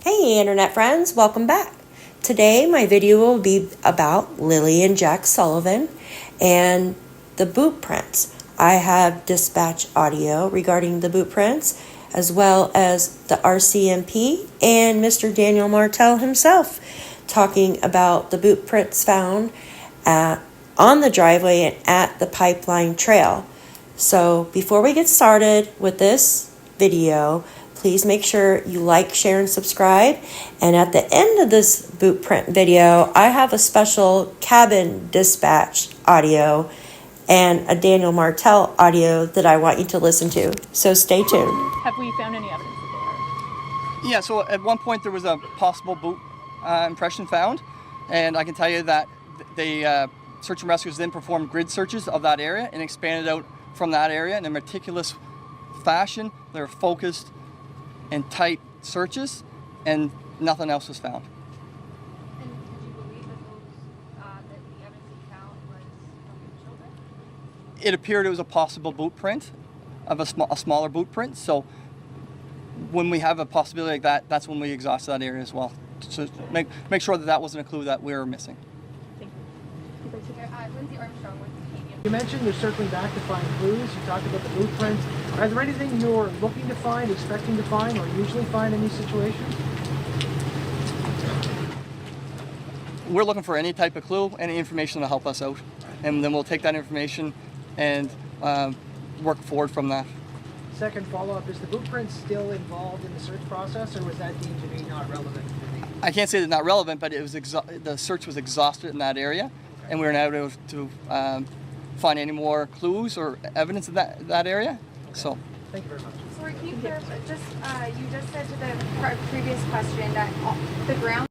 Hey internet friends, welcome back. Today my video will be about Lilly and Jack Sullivan and the boot prints. I have dispatch audio regarding the boot prints as well as the RCMP and Mr. Daniel Martell himself talking about the boot prints found on the driveway and at the pipeline trail. So before we get started with this video, please make sure you like, share, and subscribe. And at the end of this boot print video, I have a special cabin dispatch audio and a Daniel Martell audio that I want you to listen to. So stay tuned. Have we found any evidence that they are? Yeah, so at one point there was a possible boot impression found, and I can tell you that the search and rescuers then performed grid searches of that area and expanded out from that area in a meticulous fashion. They're focused and tight searches, and nothing else was found. And would you believe that the evidence you found was from children? It appeared it was a possible boot print of a smaller boot print. So when we have a possibility like that, that's when we exhaust that area as well. So make sure that that wasn't a clue that we were missing. Thank you. Lindsay Armstrong with Canadian. You mentioned you're circling back to find clues. You talked about the boot prints. Are there anything you're looking to find, expecting to find, or usually find in these situations? We're looking for any type of clue, any information to help us out, and then we'll take that information and work forward from that. Second follow-up, is the boot print still involved in the search process, or was that deemed to be not relevant? I can't say they're not relevant, but it was the search was exhausted in that area, and we were not able to find any more clues or evidence of that area. Okay. So. Thank you very much. Sorry, can you clarify? You just said to the previous question that the ground.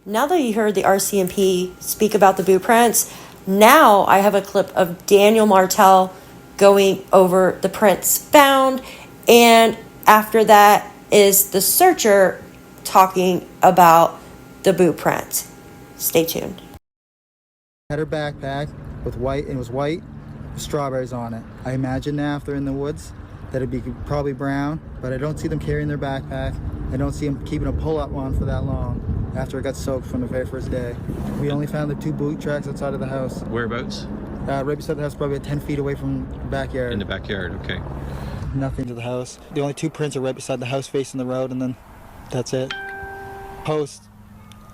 Now that you heard the RCMP speak about the boot prints, now I have a clip of Daniel Martell going over the prints found, and after that is the searcher talking about the boot prints. Stay tuned. Had her backpack with white, and it was white with strawberries on it. I imagine now if they're in the woods that it'd be probably brown, but I don't see them carrying their backpack. I don't see them keeping a pull-up on for that long after it got soaked from the very first day. We only found the 2 boot tracks outside of the house. Whereabouts? Right beside the house, probably 10 feet away from the backyard. In the backyard, okay. Nothing to the house. The only 2 prints are right beside the house facing the road, and then that's it. Post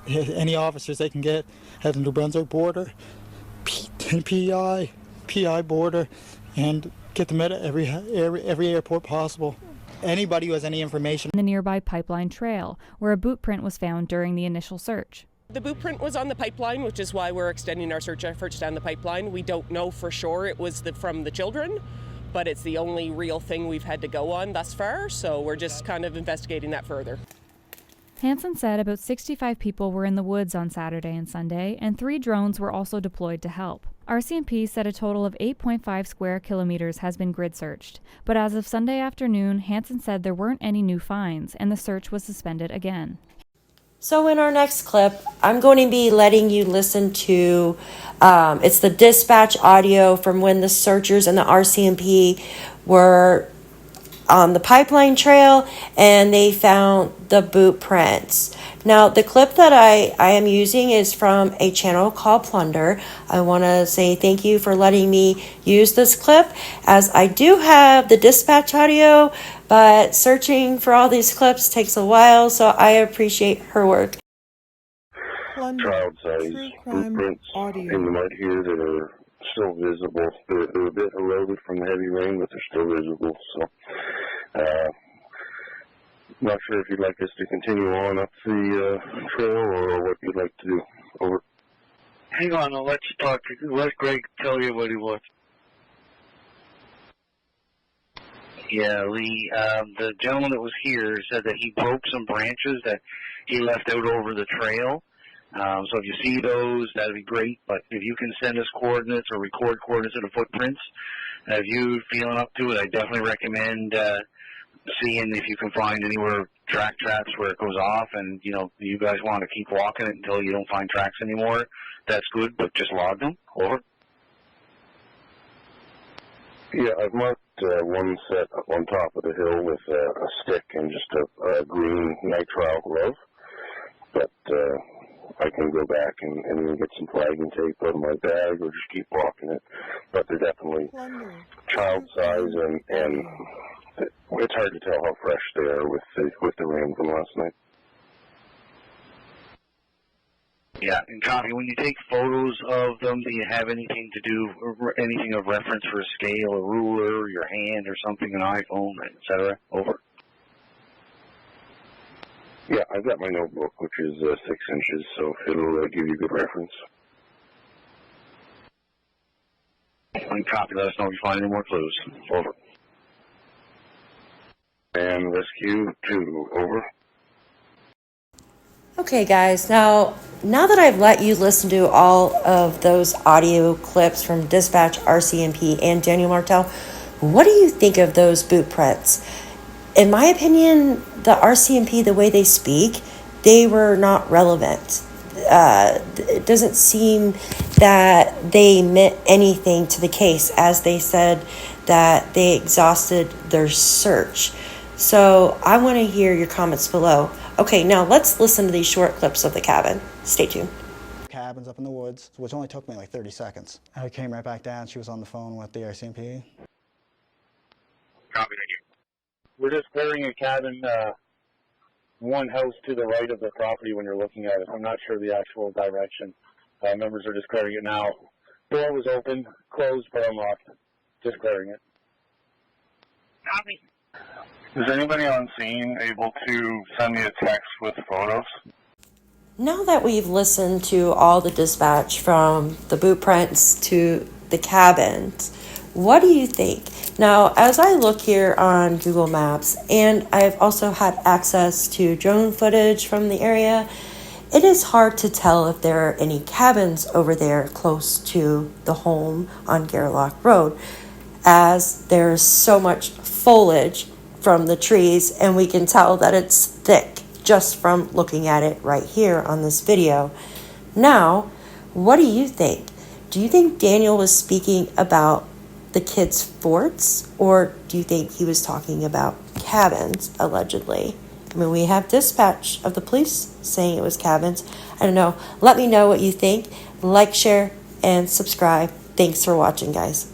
any officers they can get at the New Brunswick border, PI border, and get them at every airport possible. Anybody who has any information. The nearby pipeline trail, where a boot print was found during the initial search. The boot print was on the pipeline, which is why we're extending our search efforts down the pipeline. We don't know for sure it was from the children, but it's the only real thing we've had to go on thus far, so we're just kind of investigating that further. Hansen said about 65 people were in the woods on Saturday and Sunday, and 3 drones were also deployed to help. RCMP said a total of 8.5 square kilometers has been grid searched, but as of Sunday afternoon, Hansen said there weren't any new finds, and the search was suspended again. So in our next clip, I'm going to be letting you listen to, it's the dispatch audio from when the searchers and the RCMP were on the pipeline trail and they found the boot prints. Now, the clip that I am using is from a channel called Plunder. I want to say thank you for letting me use this clip, as I do have the dispatch audio, but searching for all these clips takes a while, so I appreciate her work. Child size footprints in the mud here that are still visible. They're a bit eroded from the heavy rain, but they're still visible. So, not sure if you'd like us to continue on up the trail or what you'd like to do. Over. Hang on, I'll let you talk. Let Greg tell you what he wants. Yeah, Lee, the gentleman that was here said that he broke some branches that he left out over the trail. So if you see those, that'd be great. But if you can send us coordinates or record coordinates of the footprints, if you're feeling up to it, I definitely recommend seeing if you can find anywhere track tracks where it goes off, and you guys want to keep walking it until you don't find tracks anymore. That's good, but just log them. Over. Yeah, I've marked one set up on top of the hill with a stick and just a green nitrile glove. But I can go back and get some flagging tape out of my bag or just keep walking it. But they're definitely child size, and it's hard to tell how fresh they are with the rain from last night. Yeah, and copy, when you take photos of them, do you have anything to do, anything of reference for a scale, a ruler, your hand or something, an iPhone, etc.? Over. Yeah, I've got my notebook, which is 6 inches, so it'll give you a good reference. And copy, let us know if you find any more clues. Over. And rescue 2, over. Okay, guys, now that I've let you listen to all of those audio clips from Dispatch, RCMP, and Daniel Martell, what do you think of those boot prints? In my opinion, the RCMP, the way they speak, they were not relevant. It doesn't seem that they meant anything to the case, as they said that they exhausted their search. So I want to hear your comments below. Okay, now let's listen to these short clips of the cabin. Stay tuned. Cabins up in the woods, which only took me like 30 seconds. I came right back down. She was on the phone with the RCMP. Copy, thank you. We're just clearing a cabin, one house to the right of the property when you're looking at it. I'm not sure the actual direction. Members are just clearing it now. Door was open, closed, but unlocked. Just clearing it. Copy. Is anybody on scene able to send me a text with photos? Now that we've listened to all the dispatch from the boot prints to the cabins, what do you think? Now, as I look here on Google Maps, and I've also had access to drone footage from the area, it is hard to tell if there are any cabins over there close to the home on Gairloch Road, as there's so much foliage from the trees, and we can tell that it's thick just from looking at it right here on this video. Now, what do you think? Do you think Daniel was speaking about the kids' forts, or do you think he was talking about cabins, allegedly? I mean, we have dispatch of the police saying it was cabins. I don't know. Let me know what you think. Like, share, and subscribe. Thanks for watching, guys.